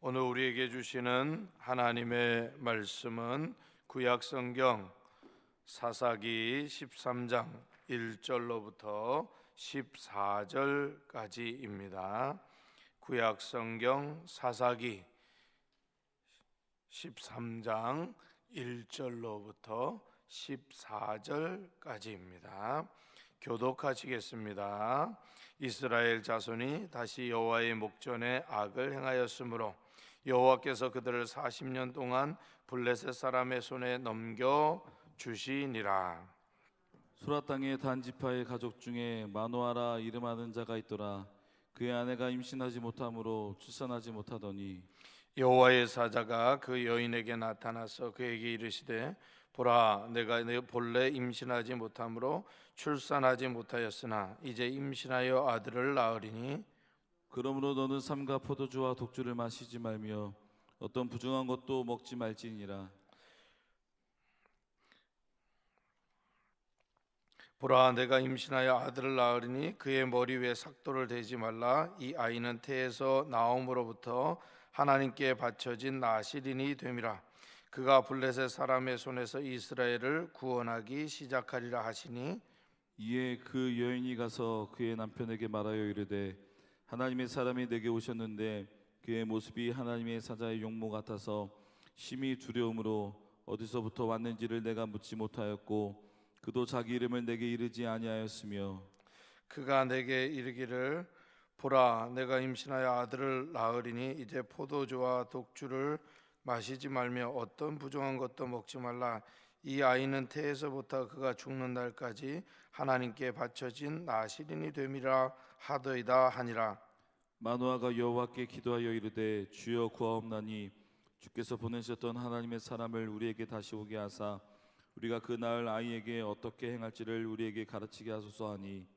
오늘 우리에게 주시는 하나님의 말씀은 구약성경 사사기 13장 1절로부터 14절까지입니다. 구약성경 사사기 13장 1절로부터 14절까지입니다. 교독하시겠습니다. 이스라엘 자손이 다시 여호와의 목전에 악을 행하였으므로 여호와께서 그들을 40년 동안 블레셋 사람의 손에 넘겨 주시니라. 소라 땅의 단지파의 가족 중에 마노아라 이름하는 자가 있더라. 그의 아내가 임신하지 못하므로 출산하지 못하더니 여호와의 사자가 그 여인에게 나타나서 그에게 이르시되 보라, 내가 본래 임신하지 못하므로 출산하지 못하였으나 이제 임신하여 아들을 낳으리니 그러므로 너는 삼가 포도주와 독주를 마시지 말며 어떤 부정한 것도 먹지 말지니라. 보라, 내가 임신하여 아들을 낳으리니 그의 머리 위에 삭도를 대지 말라. 이 아이는 태에서 나옴으로부터 하나님께 바쳐진 나실인이 됨이라. 그가 블레셋 사람의 손에서 이스라엘을 구원하기 시작하리라 하시니 이에 그 여인이 가서 그의 남편에게 말하여 이르되 하나님의 사람이 내게 오셨는데 그의 모습이 하나님의 사자의 용모 같아서 심히 두려움으로 어디서부터 왔는지를 내가 묻지 못하였고 그도 자기 이름을 내게 이르지 아니하였으며 그가 내게 이르기를 보라, 내가 임신하여 아들을 낳으리니 이제 포도주와 독주를 마시지 말며 어떤 부정한 것도 먹지 말라. 이 아이는 태에서부터 그가 죽는 날까지 하나님께 바쳐진 나실인이 됨이라 하더이다 하니라. 마노아가 여호와께 기도하여 이르되 주여 구하옵나니 주께서 보내셨던 하나님의 사람을 우리에게 다시 오게 하사 우리가 그 낳을 아이에게 어떻게 행할지를 우리에게 가르치게 하소서 하니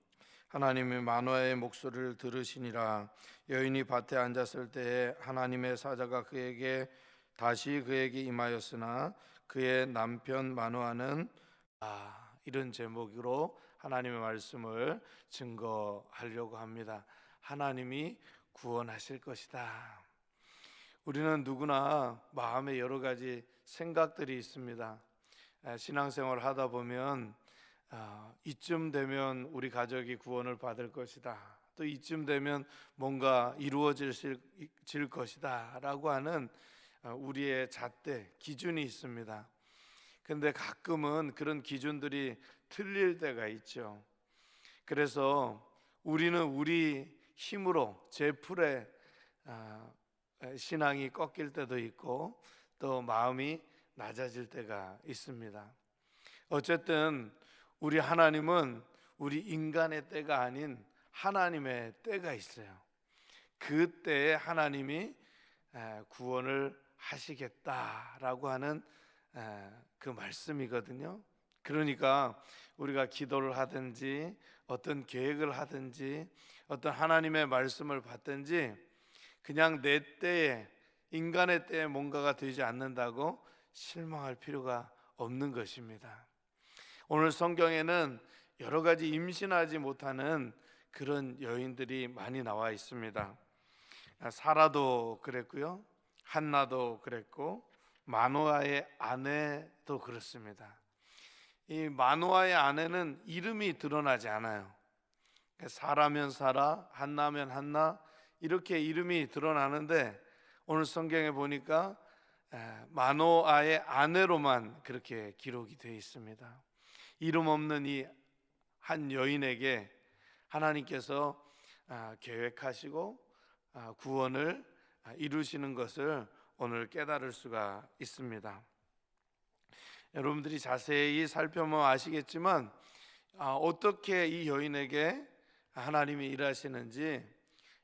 하나님이 마노아의 목소리를 들으시니라. 여인이 밭에 앉았을 때에 하나님의 사자가 그에게 임하였으나 그의 남편 마노아는 이런 제목으로 하나님의 말씀을 증거하려고 합니다. 하나님이 구원하실 것이다. 우리는 누구나 마음에 여러 가지 생각들이 있습니다. 신앙생활을 하다 보면 이쯤 되면 우리 가족이 구원을 받을 것이다. 또 이쯤 되면 뭔가 이루어질 것이다 라고 하는 우리의 잣대, 기준이 있습니다. 근데 가끔은 그런 기준들이 틀릴 때가 있죠. 그래서 우리는 우리 힘으로 제풀에 신앙이 꺾일 때도 있고 또 마음이 낮아질 때가 있습니다. 어쨌든 우리 하나님은 우리 인간의 때가 아닌 하나님의 때가 있어요. 그 때에 하나님이 구원을 하시겠다라고 하는 그 말씀이거든요. 그러니까 우리가 기도를 하든지 어떤 계획을 하든지 어떤 하나님의 말씀을 받든지 그냥 내 때에 인간의 때에 뭔가가 되지 않는다고 실망할 필요가 없는 것입니다. 오늘 성경에는 여러 가지 임신하지 못하는 그런 여인들이 많이 나와 있습니다. 사라도 그랬고요, 한나도 그랬고 마노아의 아내도 그렇습니다. 이 마노아의 아내는 이름이 드러나지 않아요. 사라면 사라, 한나면 한나 이렇게 이름이 드러나는데 오늘 성경에 보니까 마노아의 아내로만 그렇게 기록이 되어 있습니다. 이름 없는 이 한 여인에게 하나님께서 계획하시고 구원을 이루시는 것을 오늘 깨달을 수가 있습니다. 여러분들이 자세히 살펴보면 아시겠지만 어떻게 이 여인에게 하나님이 일하시는지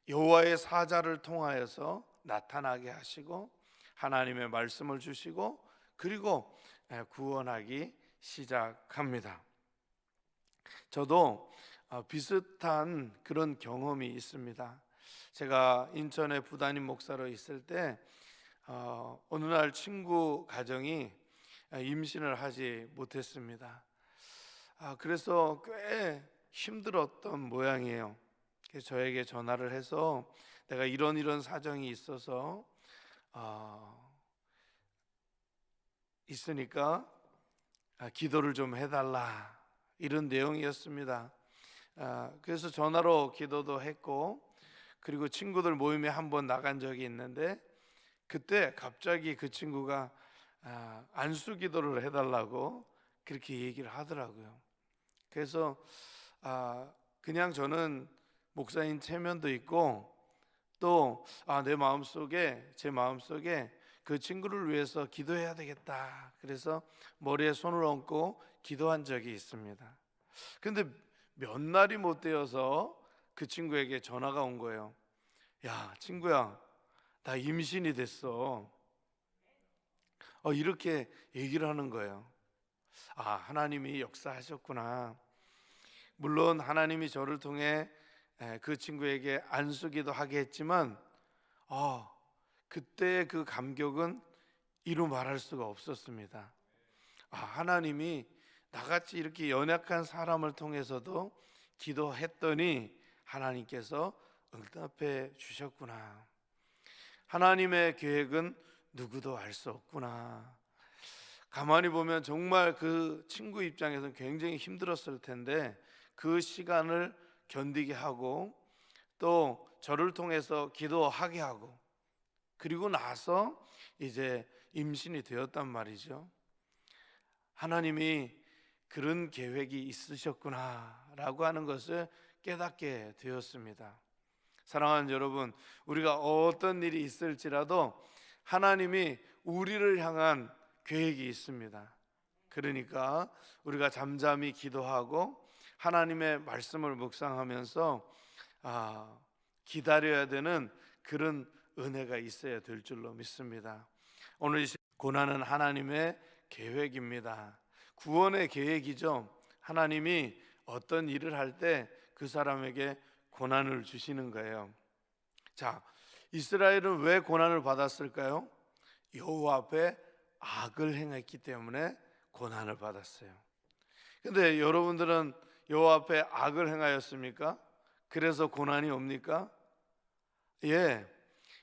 여호와의 사자를 통하여서 나타나게 하시고 하나님의 말씀을 주시고 그리고 구원하기 시작합니다. 저도 비슷한 그런 경험이 있습니다. 제가 인천에 부담임 목사로 있을 때 어느 날 친구 가정이 임신을 하지 못했습니다. 그래서 꽤 힘들었던 모양이에요. 그래서 저에게 전화를 해서 내가 이런 사정이 있어서 있으니까 기도를 좀 해달라, 이런 내용이었습니다. 그래서 전화로 기도도 했고, 그리고 친구들 모임에 한번 나간 적이 있는데, 그때 갑자기 그 친구가 안수 기도를 해달라고 그렇게 얘기를 하더라고요. 그래서 그냥 저는 목사인 체면도 있고, 또 제 마음속에 그 친구를 위해서 기도해야 되겠다, 그래서 머리에 손을 얹고 기도한 적이 있습니다. 근데 몇 날이 못 되어서 그 친구에게 전화가 온 거예요. 야, 친구야, 나 임신이 됐어. 이렇게 얘기를 하는 거예요. 하나님이 역사하셨구나. 물론 하나님이 저를 통해 그 친구에게 안수기도 하게 했지만, 그때 그 감격은 이루 말할 수가 없었습니다. 하나님이 나같이 이렇게 연약한 사람을 통해서도 기도했더니 하나님께서 응답해 주셨구나. 하나님의 계획은 누구도 알 수 없구나. 가만히 보면 정말 그 친구 입장에서는 굉장히 힘들었을 텐데, 그 시간을 견디게 하고, 또 저를 통해서 기도하게 하고, 그리고 나서 이제 임신이 되었단 말이죠. 하나님이 그런 계획이 있으셨구나라고 하는 것을 깨닫게 되었습니다. 사랑하는 여러분, 우리가 어떤 일이 있을지라도 하나님이 우리를 향한 계획이 있습니다. 그러니까 우리가 잠잠히 기도하고 하나님의 말씀을 묵상하면서 기다려야 되는 그런 은혜가 있어야 될 줄로 믿습니다. 오늘 고난은 하나님의 계획입니다. 구원의 계획이죠. 하나님이 어떤 일을 할 때 그 사람에게 고난을 주시는 거예요. 자, 이스라엘은 왜 고난을 받았을까요? 여호와 앞에 악을 행했기 때문에 고난을 받았어요. 근데 여러분들은 여호와 앞에 악을 행하였습니까? 그래서 고난이 옵니까? 예,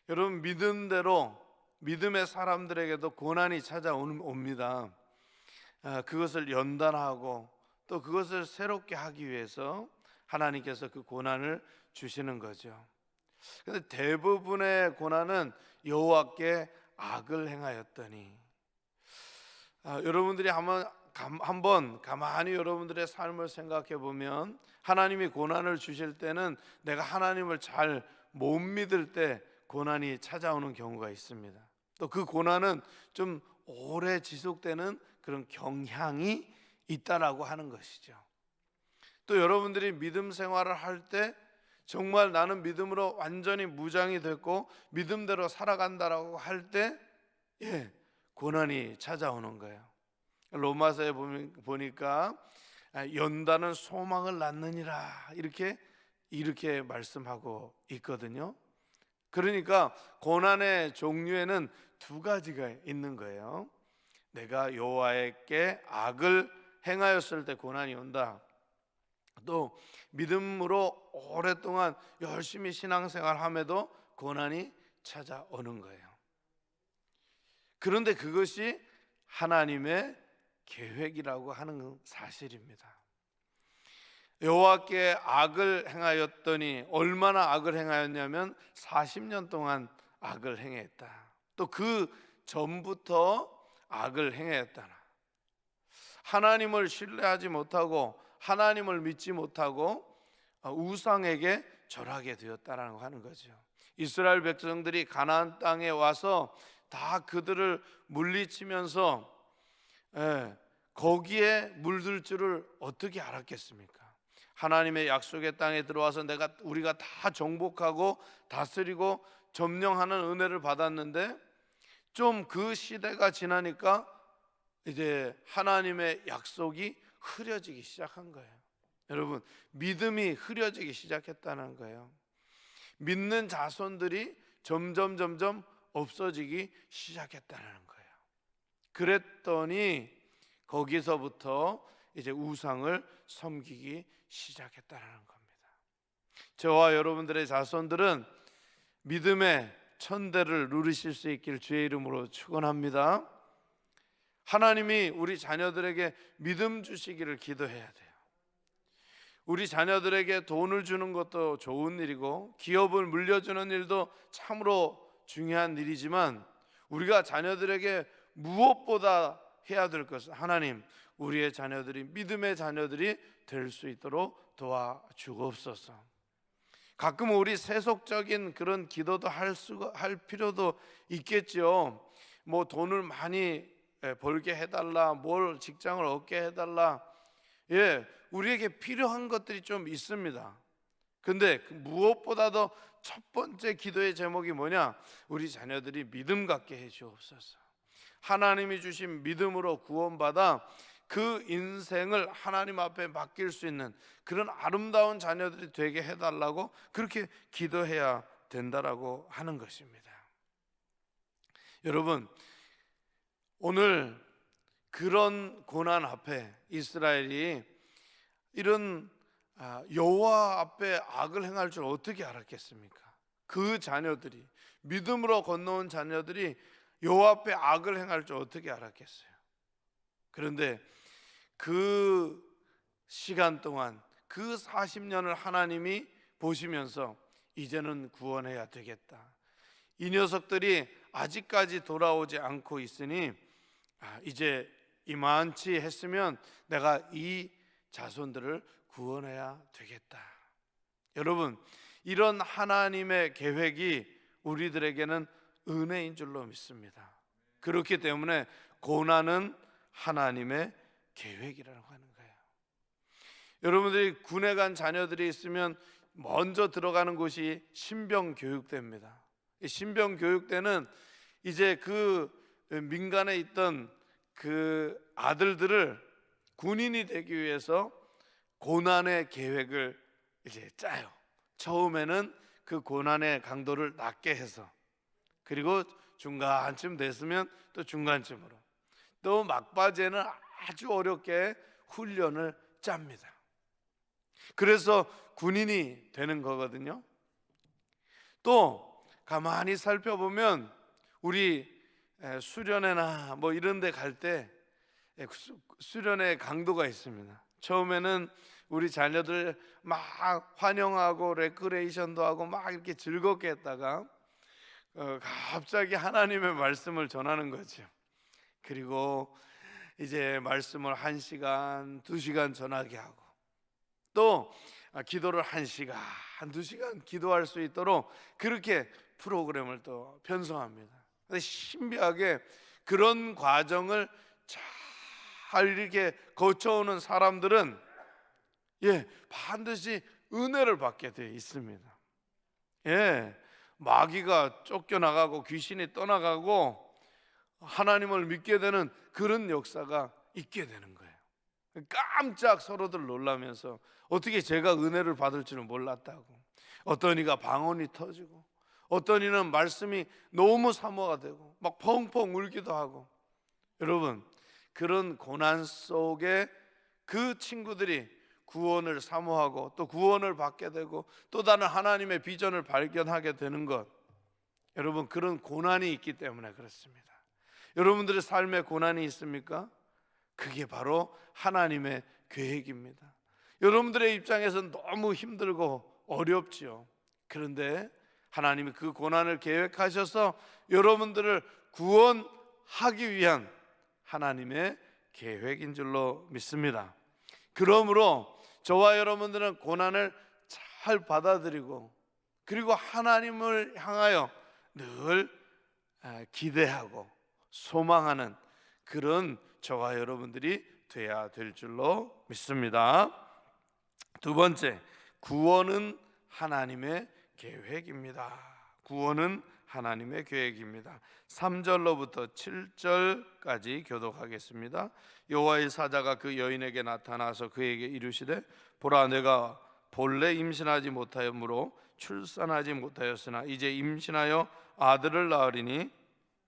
여러분, 믿음대로 믿음의 사람들에게도 고난이 찾아옵니다. 그것을 연단하고 또 그것을 새롭게 하기 위해서 하나님께서 그 고난을 주시는 거죠. 근데 대부분의 고난은 여호와께 악을 행하였더니, 여러분들이 한번 가만히 여러분들의 삶을 생각해 보면, 하나님이 고난을 주실 때는 내가 하나님을 잘 못 믿을 때 고난이 찾아오는 경우가 있습니다. 또 그 고난은 좀 오래 지속되는 그런 경향이 있다라고 하는 것이죠. 또 여러분들이 믿음 생활을 할 때 정말 나는 믿음으로 완전히 무장이 됐고 믿음대로 살아간다라고 할 때 고난이 찾아오는 거예요. 로마서에 보니까 연단은 소망을 낳느니라, 이렇게 말씀하고 있거든요. 그러니까 고난의 종류에는 두 가지가 있는 거예요. 내가 여호와께 악을 행하였을 때 고난이 온다. 또 믿음으로 오랫동안 열심히 신앙생활함에도 고난이 찾아오는 거예요. 그런데 그것이 하나님의 계획이라고 하는 사실입니다. 여호와께 악을 행하였더니, 얼마나 악을 행하였냐면 40년 동안 악을 행했다. 또 그 전부터 악을 행했다. 하나님을 신뢰하지 못하고 하나님을 믿지 못하고 우상에게 절하게 되었다라고 하는 거죠. 이스라엘 백성들이 가나안 땅에 와서 다 그들을 물리치면서 거기에 물들 줄을 어떻게 알았겠습니까? 하나님의 약속의 땅에 들어와서 우리가 다 정복하고 다스리고 점령하는 은혜를 받았는데, 좀 그 시대가 지나니까 이제 하나님의 약속이 흐려지기 시작한 거예요. 여러분, 믿음이 흐려지기 시작했다는 거예요. 믿는 자손들이 점점 없어지기 시작했다는 거예요. 그랬더니 거기서부터 이제 우상을 섬기기 시작했다는 겁니다. 저와 여러분들의 자손들은 믿음의 천대를 누리실 수 있기를 주의 이름으로 축원합니다. 하나님이 우리 자녀들에게 믿음 주시기를 기도해야 돼요. 우리 자녀들에게 돈을 주는 것도 좋은 일이고 기업을 물려주는 일도 참으로 중요한 일이지만 우리가 자녀들에게 무엇보다 해야 될 것은 하나님, 우리의 자녀들이 믿음의 자녀들이 될 수 있도록 도와주옵소서. 가끔 우리 세속적인 그런 기도도 할 필요도 있겠죠. 뭐 돈을 많이 벌게 해달라, 뭘 직장을 얻게 해달라. 우리에게 필요한 것들이 좀 있습니다. 근데 무엇보다도 첫 번째 기도의 제목이 뭐냐? 우리 자녀들이 믿음 갖게 해 주옵소서. 하나님이 주신 믿음으로 구원받아 그 인생을 하나님 앞에 맡길 수 있는 그런 아름다운 자녀들이 되게 해달라고 그렇게 기도해야 된다라고 하는 것입니다. 여러분, 오늘 그런 고난 앞에 이스라엘이 이런 여호와 앞에 악을 행할 줄 어떻게 알았겠습니까? 그 자녀들이, 믿음으로 건너온 자녀들이 여호와 앞에 악을 행할 줄 어떻게 알았겠어요? 그런데 그 시간 동안 그 40년을 하나님이 보시면서 이제는 구원해야 되겠다, 이 녀석들이 아직까지 돌아오지 않고 있으니 이제 이만치 했으면 내가 이 자손들을 구원해야 되겠다. 여러분, 이런 하나님의 계획이 우리들에게는 은혜인 줄로 믿습니다. 그렇기 때문에 고난은 하나님의 계획이라고 하는 거예요. 여러분들이 군에 간 자녀들이 있으면 먼저 들어가는 곳이 신병교육대입니다. 신병교육대는 이제 그 민간에 있던 그 아들들을 군인이 되기 위해서 고난의 계획을 이제 짜요. 처음에는 그 고난의 강도를 낮게 해서, 그리고 중간쯤 됐으면 또 중간쯤으로, 또 막바지에는 아주 어렵게 훈련을 짭니다. 그래서 군인이 되는 거거든요. 또 가만히 살펴보면 우리 수련회나 뭐 이런 데 갈 때 수련회 강도가 있습니다. 처음에는 우리 자녀들 막 환영하고 레크레이션도 하고 막 이렇게 즐겁게 했다가 갑자기 하나님의 말씀을 전하는 거죠. 그리고 이제 말씀을 1시간, 2시간 전하게 하고, 또 기도를 1시간, 2시간 기도할 수 있도록 그렇게 프로그램을 또 편성합니다. 근데 신비하게 그런 과정을 잘 이렇게 거쳐오는 사람들은 반드시 은혜를 받게 되어 있습니다. 마귀가 쫓겨나가고 귀신이 떠나가고 하나님을 믿게 되는 그런 역사가 있게 되는 거예요. 깜짝 서로들 놀라면서 어떻게 제가 은혜를 받을 줄은 몰랐다고. 어떤 이가 방언이 터지고, 어떤 이는 말씀이 너무 사모가 되고 막 펑펑 울기도 하고. 여러분, 그런 고난 속에 그 친구들이 구원을 사모하고 또 구원을 받게 되고 또 다른 하나님의 비전을 발견하게 되는 것, 여러분, 그런 고난이 있기 때문에 그렇습니다. 여러분들의 삶에 고난이 있습니까? 그게 바로 하나님의 계획입니다. 여러분들의 입장에서는 너무 힘들고 어렵지요. 그런데 하나님이 그 고난을 계획하셔서 여러분들을 구원하기 위한 하나님의 계획인 줄로 믿습니다. 그러므로 저와 여러분들은 고난을 잘 받아들이고, 그리고 하나님을 향하여 늘 기대하고 소망하는 그런 저와 여러분들이 돼야 될 줄로 믿습니다. 두 번째, 구원은 하나님의 계획입니다. 구원은 하나님의 계획입니다. 3절로부터 7절까지 교독하겠습니다. 여호와의 사자가 그 여인에게 나타나서 그에게 이르시되, 보라, 내가 본래 임신하지 못하였으므로 출산하지 못하였으나 이제 임신하여 아들을 낳으리니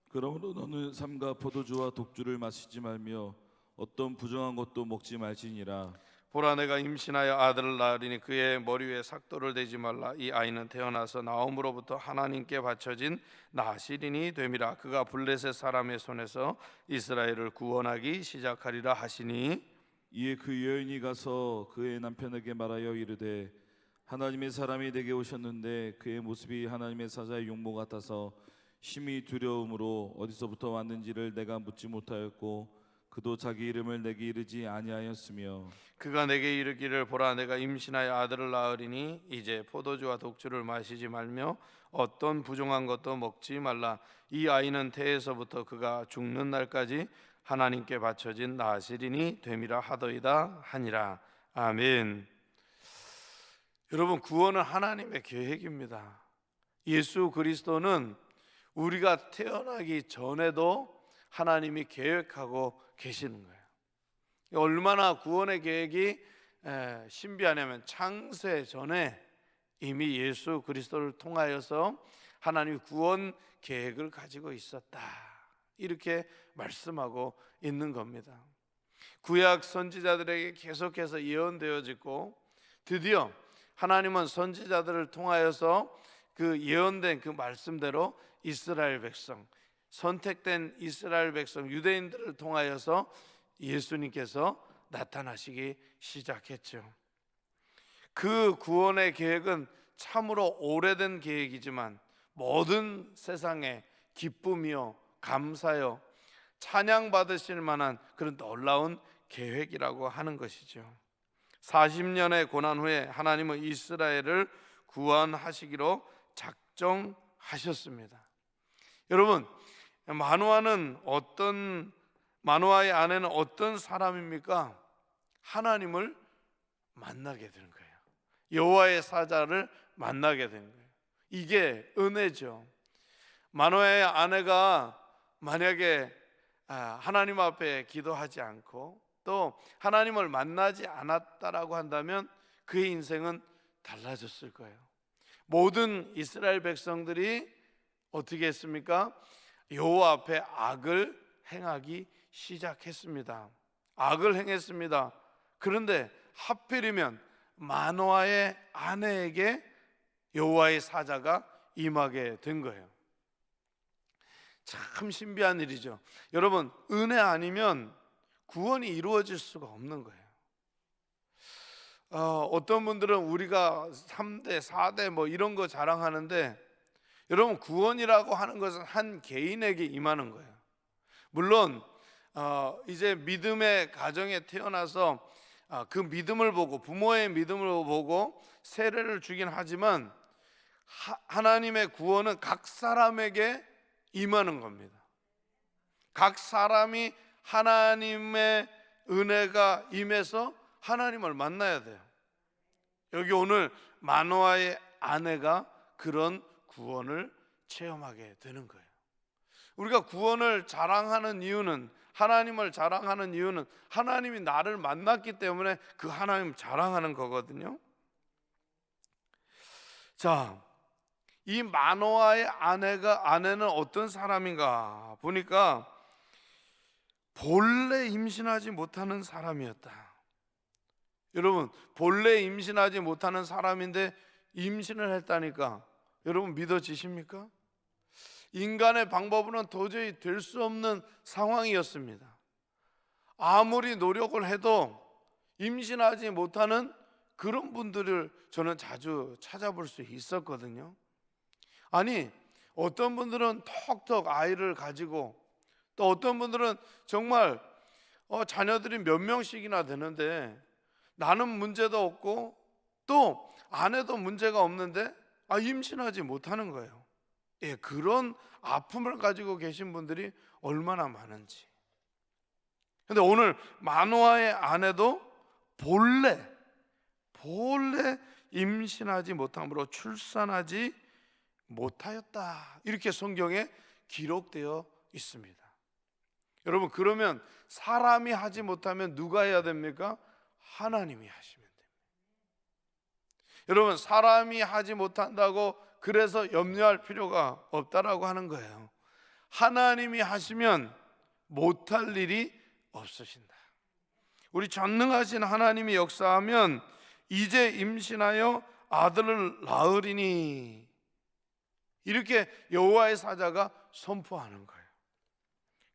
그러므로 너는 삼가 포도주와 독주를 마시지 말며 어떤 부정한 것도 먹지 말지니라. 보라 내가 임신하여 아들을 낳으리니 그의 머리 위에 삭도를 대지 말라. 이 아이는 태어나서 나옴으로부터 하나님께 바쳐진 나시린이 됨이라. 그가 블레셋 사람의 손에서 이스라엘을 구원하기 시작하리라 하시니 이에 그 여인이 가서 그의 남편에게 말하여 이르되 하나님의 사람이 내게 오셨는데 그의 모습이 하나님의 사자의 용모 같아서 심히 두려움으로 어디서부터 왔는지를 내가 묻지 못하였고 그도 자기 이름을 내게 이르지 아니하였으며 그가 내게 이르기를 보라 내가 임신하여 아들을 낳으리니 이제 포도주와 독주를 마시지 말며 어떤 부정한 것도 먹지 말라. 이 아이는 태에서부터 그가 죽는 날까지 하나님께 바쳐진 나시린이 됨이라 하더이다 하니라. 아멘. 여러분, 구원은 하나님의 계획입니다. 예수 그리스도는 우리가 태어나기 전에도 하나님이 계획하고 계시는 거예요. 얼마나 구원의 계획이 신비하냐면 창세 전에 이미 예수 그리스도를 통하여서 하나님이 구원 계획을 가지고 있었다, 이렇게 말씀하고 있는 겁니다. 구약 선지자들에게 계속해서 예언되어지고 드디어 하나님은 선지자들을 통하여서 그 예언된 그 말씀대로 이스라엘 백성, 선택된 이스라엘 백성 유대인들을 통하여서 예수님께서 나타나시기 시작했죠. 그 구원의 계획은 참으로 오래된 계획이지만 모든 세상에 기쁨이요 감사요 찬양 받으실 만한 그런 놀라운 계획이라고 하는 것이죠. 40년의 고난 후에 하나님은 이스라엘을 구원하시기로 작정하셨습니다. 여러분, 마노아의 아내는 어떤 사람입니까? 하나님을 만나게 되는 거예요. 여호와의 사자를 만나게 된 거예요. 이게 은혜죠. 마노아의 아내가 만약에 하나님 앞에 기도하지 않고 또 하나님을 만나지 않았다라고 한다면 그의 인생은 달라졌을 거예요. 모든 이스라엘 백성들이 어떻게 했습니까? 여호와 앞에 악을 행하기 시작했습니다. 악을 행했습니다. 그런데 하필이면 마노아의 아내에게 여호와의 사자가 임하게 된 거예요. 참 신비한 일이죠. 여러분, 은혜 아니면 구원이 이루어질 수가 없는 거예요. 어떤 분들은 우리가 3대, 4대 뭐 이런 거 자랑하는데 여러분, 구원이라고 하는 것은 한 개인에게 임하는 거예요. 물론 이제 믿음의 가정에 태어나서 그 믿음을 보고 부모의 믿음을 보고 세례를 주긴 하지만 하나님의 구원은 각 사람에게 임하는 겁니다. 각 사람이 하나님의 은혜가 임해서 하나님을 만나야 돼요. 여기 오늘 마노아의 아내가 그런 구원을 체험하게 되는 거예요. 우리가 구원을 자랑하는 이유는, 하나님을 자랑하는 이유는 하나님이 나를 만났기 때문에 그 하나님 자랑하는 거거든요. 자, 이 마노아의 아내는 어떤 사람인가 보니까 본래 임신하지 못하는 사람이었다. 여러분, 본래 임신하지 못하는 사람인데 임신을 했다니까 여러분 믿어지십니까? 인간의 방법으로는 도저히 될 수 없는 상황이었습니다. 아무리 노력을 해도 임신하지 못하는 그런 분들을 저는 자주 찾아볼 수 있었거든요. 아니, 어떤 분들은 턱턱 아이를 가지고 또 어떤 분들은 정말 자녀들이 몇 명씩이나 되는데 나는 문제도 없고 또 아내도 문제가 없는데 임신하지 못하는 거예요. 예, 그런 아픔을 가지고 계신 분들이 얼마나 많은지. 근데 오늘 마노아의 아내도 본래 임신하지 못함으로 출산하지 못하였다, 이렇게 성경에 기록되어 있습니다. 여러분, 그러면 사람이 하지 못하면 누가 해야 됩니까? 하나님이 하시면 됩니다. 여러분, 사람이 하지 못한다고 그래서 염려할 필요가 없다라고 하는 거예요. 하나님이 하시면 못할 일이 없으신다. 우리 전능하신 하나님이 역사하면 이제 임신하여 아들을 낳으리니, 이렇게 여호와의 사자가 선포하는 거예요.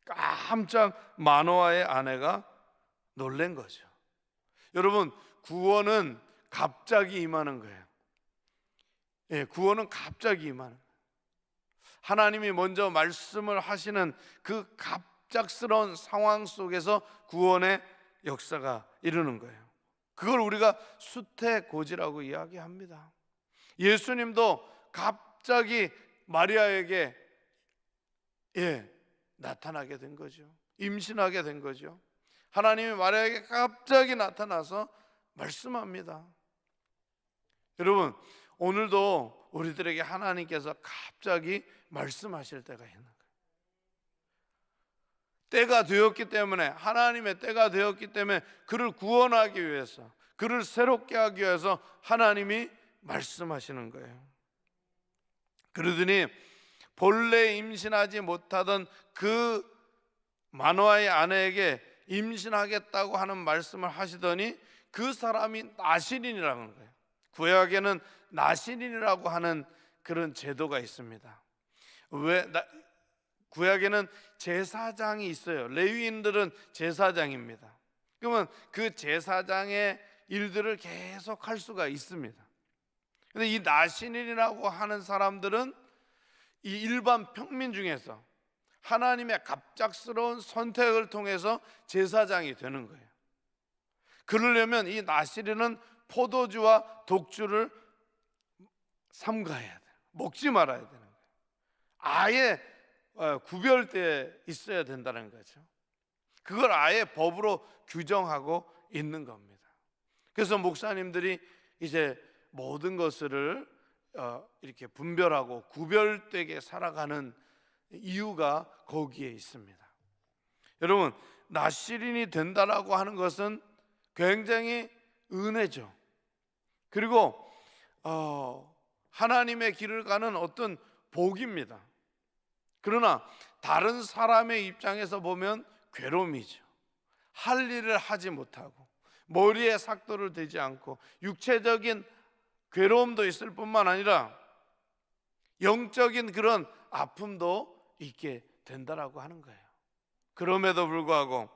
깜짝 마노아의 아내가 놀란 거죠. 여러분, 구원은 갑자기 임하는 거예요. 구원은 갑자기 임하는 거예요. 하나님이 먼저 말씀을 하시는 그 갑작스러운 상황 속에서 구원의 역사가 이루는 거예요. 그걸 우리가 수태고지라고 이야기합니다. 예수님도 갑자기 마리아에게 나타나게 된 거죠. 임신하게 된 거죠. 하나님이 마리아에게 갑자기 나타나서 말씀합니다. 여러분, 오늘도 우리들에게 하나님께서 갑자기 말씀하실 때가 있는 거예요. 때가 되었기 때문에, 하나님의 때가 되었기 때문에 그를 구원하기 위해서, 그를 새롭게 하기 위해서 하나님이 말씀하시는 거예요. 그러더니 본래 임신하지 못하던 그 마노아의 아내에게 임신하겠다고 하는 말씀을 하시더니 그 사람이 나실인이라는 거예요. 구약에는 나실인이라고 하는 그런 제도가 있습니다. 구약에는 제사장이 있어요. 레위인들은 제사장입니다. 그러면 그 제사장의 일들을 계속 할 수가 있습니다. 그런데 이 나실인이라고 하는 사람들은 이 일반 평민 중에서 하나님의 갑작스러운 선택을 통해서 제사장이 되는 거예요. 그러려면 이 나실인은 포도주와 독주를 삼가해야 돼요. 먹지 말아야 되는 거예요. 아예 구별되어 있어야 된다는 거죠. 그걸 아예 법으로 규정하고 있는 겁니다. 그래서 목사님들이 이제 모든 것을 이렇게 분별하고 구별되게 살아가는 이유가 거기에 있습니다. 여러분, 나실인이 된다라고 하는 것은 굉장히 은혜죠. 그리고 하나님의 길을 가는 어떤 복입니다. 그러나 다른 사람의 입장에서 보면 괴로움이죠. 할 일을 하지 못하고 머리에 삭도를 대지 않고 육체적인 괴로움도 있을 뿐만 아니라 영적인 그런 아픔도 있게 된다라고 하는 거예요. 그럼에도 불구하고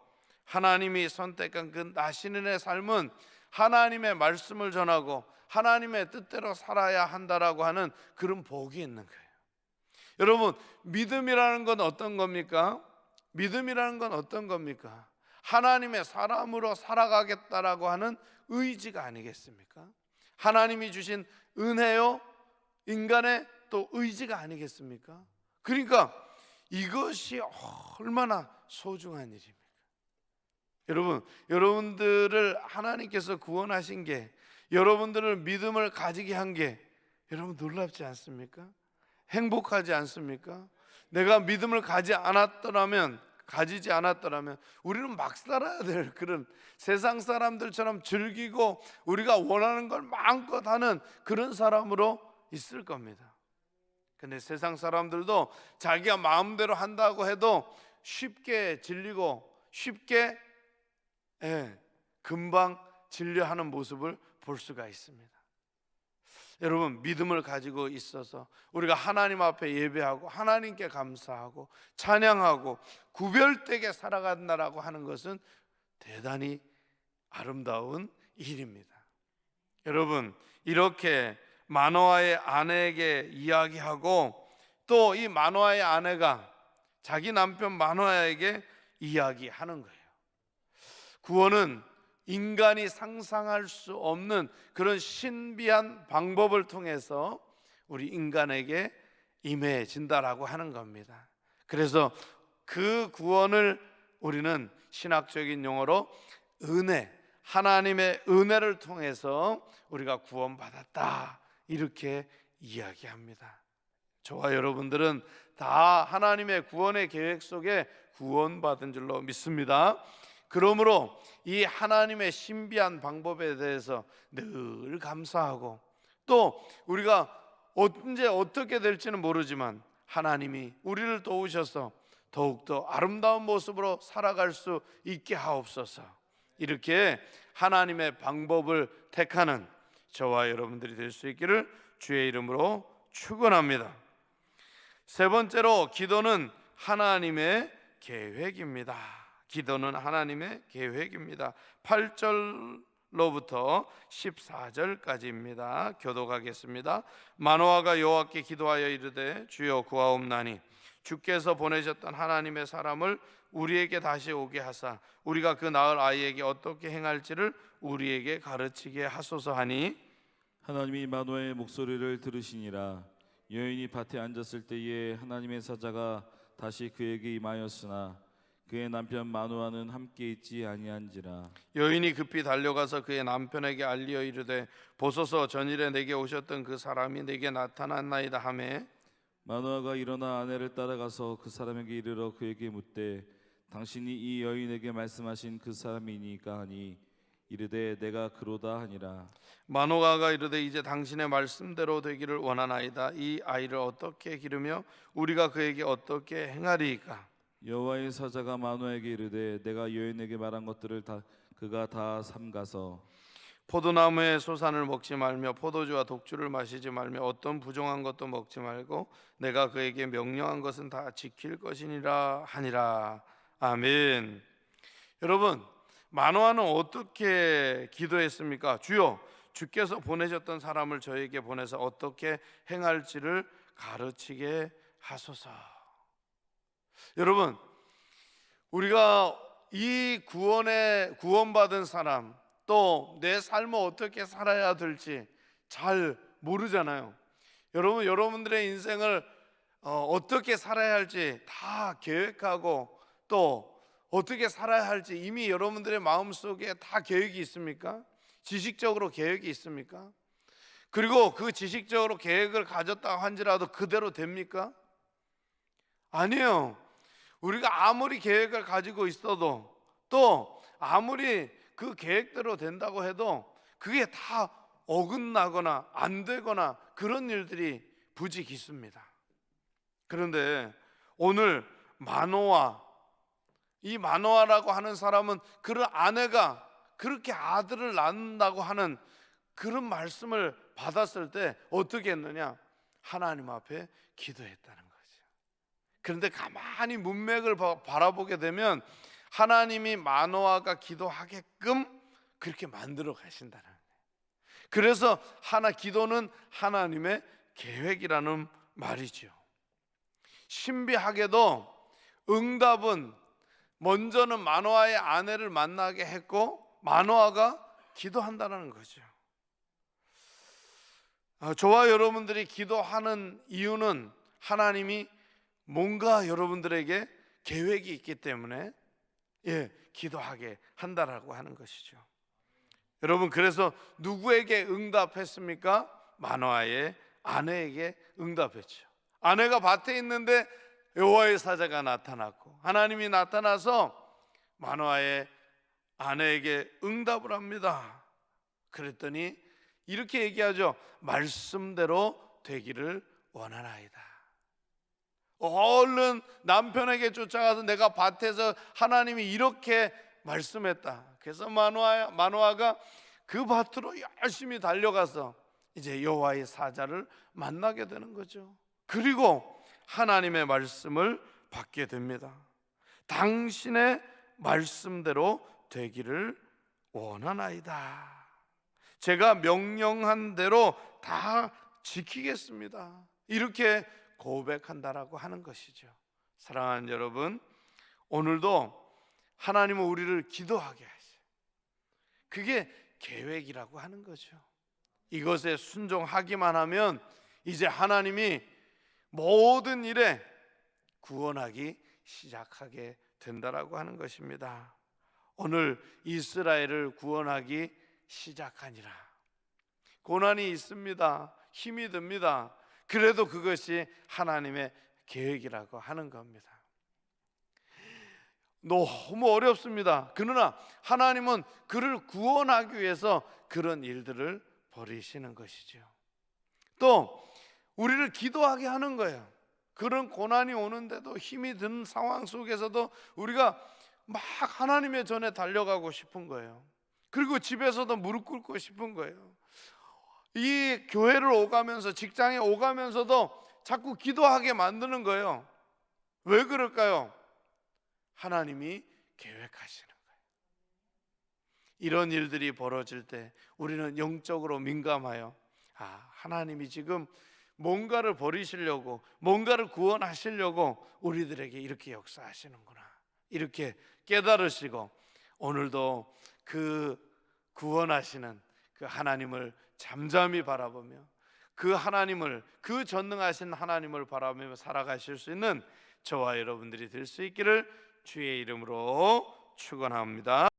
하나님이 선택한 그 나신인의 삶은 하나님의 말씀을 전하고 하나님의 뜻대로 살아야 한다라고 하는 그런 복이 있는 거예요. 여러분, 믿음이라는 건 어떤 겁니까? 믿음이라는 건 어떤 겁니까? 하나님의 사람으로 살아가겠다라고 하는 의지가 아니겠습니까? 하나님이 주신 은혜요, 인간의 또 의지가 아니겠습니까? 그러니까 이것이 얼마나 소중한 일입니까? 여러분, 여러분들을 하나님께서 구원하신 게, 여러분들을 믿음을 가지게 한 게 여러분 놀랍지 않습니까? 행복하지 않습니까? 내가 믿음을 가지지 않았더라면 우리는 막 살아야 될 그런 세상 사람들처럼 즐기고 우리가 원하는 걸 마음껏 하는 그런 사람으로 있을 겁니다. 근데 세상 사람들도 자기가 마음대로 한다고 해도 쉽게 질리고 쉽게 금방 진료하는 모습을 볼 수가 있습니다. 여러분, 믿음을 가지고 있어서 우리가 하나님 앞에 예배하고 하나님께 감사하고 찬양하고 구별되게 살아간다라고 하는 것은 대단히 아름다운 일입니다. 여러분, 이렇게 마노아의 아내에게 이야기하고 또 이 마노아의 아내가 자기 남편 마노아에게 이야기하는 거예요. 구원은 인간이 상상할 수 없는 그런 신비한 방법을 통해서 우리 인간에게 임해진다라고 하는 겁니다. 그래서 그 구원을 우리는 신학적인 용어로 은혜, 하나님의 은혜를 통해서 우리가 구원받았다, 이렇게 이야기합니다. 저와 여러분들은 다 하나님의 구원의 계획 속에 구원받은 줄로 믿습니다. 그러므로 이 하나님의 신비한 방법에 대해서 늘 감사하고, 또 우리가 언제 어떻게 될지는 모르지만 하나님이 우리를 도우셔서 더욱더 아름다운 모습으로 살아갈 수 있게 하옵소서. 이렇게 하나님의 방법을 택하는 저와 여러분들이 될 수 있기를 주의 이름으로 축원합니다. 세 번째로, 기도는 하나님의 계획입니다. 기도는 하나님의 계획입니다. 8절로부터 14절까지입니다. 교독하겠습니다. 마노아가 여호와께 기도하여 이르되 주여 구하옵나니 주께서 보내셨던 하나님의 사람을 우리에게 다시 오게 하사 우리가 그 낳을 아이에게 어떻게 행할지를 우리에게 가르치게 하소서 하니, 하나님이 마노아의 목소리를 들으시니라. 여인이 밭에 앉았을 때에 하나님의 사자가 다시 그에게 임하였으나 그의 남편 마노아는 함께 있지 아니한지라. 여인이 급히 달려가서 그의 남편에게 알리어 이르되 보소서, 전일에 내게 오셨던 그 사람이 내게 나타났나이다 하매, 마노아가 일어나 아내를 따라가서 그 사람에게 이르러 그에게 묻되 당신이 이 여인에게 말씀하신 그 사람이니까 하니, 이르되 내가 그로다 하니라. 마노아가 이르되 이제 당신의 말씀대로 되기를 원하나이다. 이 아이를 어떻게 기르며 우리가 그에게 어떻게 행하리이까? 여호와의 사자가 마노아에게 이르되 내가 여인에게 말한 것들을 그가 다 삼가서 포도나무의 소산을 먹지 말며 포도주와 독주를 마시지 말며 어떤 부정한 것도 먹지 말고 내가 그에게 명령한 것은 다 지킬 것이니라 하니라. 아멘. 여러분, 마노아는 어떻게 기도했습니까? 주여, 주께서 보내셨던 사람을 저에게 보내서 어떻게 행할지를 가르치게 하소서. 여러분, 우리가 이 구원받은 사람, 또 내 삶을 어떻게 살아야 될지 잘 모르잖아요. 여러분들의 인생을 어떻게 살아야 할지 다 계획하고 또 어떻게 살아야 할지 이미 여러분들의 마음속에 다 계획이 있습니까? 지식적으로 계획이 있습니까? 그리고 그 지식적으로 계획을 가졌다고 한지라도 그대로 됩니까? 아니에요. 우리가 아무리 계획을 가지고 있어도 또 아무리 그 계획대로 된다고 해도 그게 다 어긋나거나 안 되거나 그런 일들이 부직 있습니다. 그런데 오늘 이 마노아라고 하는 사람은 그런 아내가 그렇게 아들을 낳는다고 하는 그런 말씀을 받았을 때 어떻게 했느냐? 하나님 앞에 기도했다는 거죠. 그런데 가만히 문맥을 바라보게 되면 하나님이 마노아가 기도하게끔 그렇게 만들어 가신다는 거예요. 그래서 기도는 하나님의 계획이라는 말이죠. 신비하게도 응답은 먼저는 마노아의 아내를 만나게 했고 마노아가 기도한다는 거죠. 저와 여러분들이 기도하는 이유는 하나님이 뭔가 여러분들에게 계획이 있기 때문에 기도하게 한다라고 하는 것이죠. 여러분, 그래서 누구에게 응답했습니까? 마노아의 아내에게 응답했죠. 아내가 밭에 있는데 여호와의 사자가 나타났고 하나님이 나타나서 마노아의 아내에게 응답을 합니다. 그랬더니 이렇게 얘기하죠. 말씀대로 되기를 원하나이다. 얼른 남편에게 쫓아가서 내가 밭에서 하나님이 이렇게 말씀했다. 그래서 마노아가 그 밭으로 열심히 달려가서 이제 여호와의 사자를 만나게 되는 거죠. 그리고 하나님의 말씀을 받게 됩니다. 당신의 말씀대로 되기를 원하나이다. 제가 명령한 대로 다 지키겠습니다. 이렇게 고백한다라고 하는 것이죠. 사랑하는 여러분, 오늘도 하나님은 우리를 기도하게 하셔요. 그게 계획이라고 하는 거죠. 이것에 순종하기만 하면 이제 하나님이 모든 일에 구원하기 시작하게 된다라고 하는 것입니다. 오늘 이스라엘을 구원하기 시작하니라. 고난이 있습니다. 힘이 듭니다. 그래도 그것이 하나님의 계획이라고 하는 겁니다. 너무 어렵습니다. 그러나 하나님은 그를 구원하기 위해서 그런 일들을 벌이시는 것이죠. 또 우리를 기도하게 하는 거예요. 그런 고난이 오는데도 힘이 든 상황 속에서도 우리가 막 하나님의 전에 달려가고 싶은 거예요. 그리고 집에서도 무릎 꿇고 싶은 거예요. 이 교회를 오가면서, 직장에 오가면서도 자꾸 기도하게 만드는 거예요. 왜 그럴까요? 하나님이 계획하시는 거예요. 이런 일들이 벌어질 때 우리는 영적으로 민감하여, 하나님이 지금 뭔가를 버리시려고, 뭔가를 구원하시려고 우리들에게 이렇게 역사하시는구나, 이렇게 깨달으시고, 오늘도 그 구원하시는 그 하나님을 잠잠히 바라보며, 그 하나님을, 그 전능하신 하나님을 바라보며 살아가실 수 있는 저와 여러분들이 될 수 있기를 주의 이름으로 축원합니다.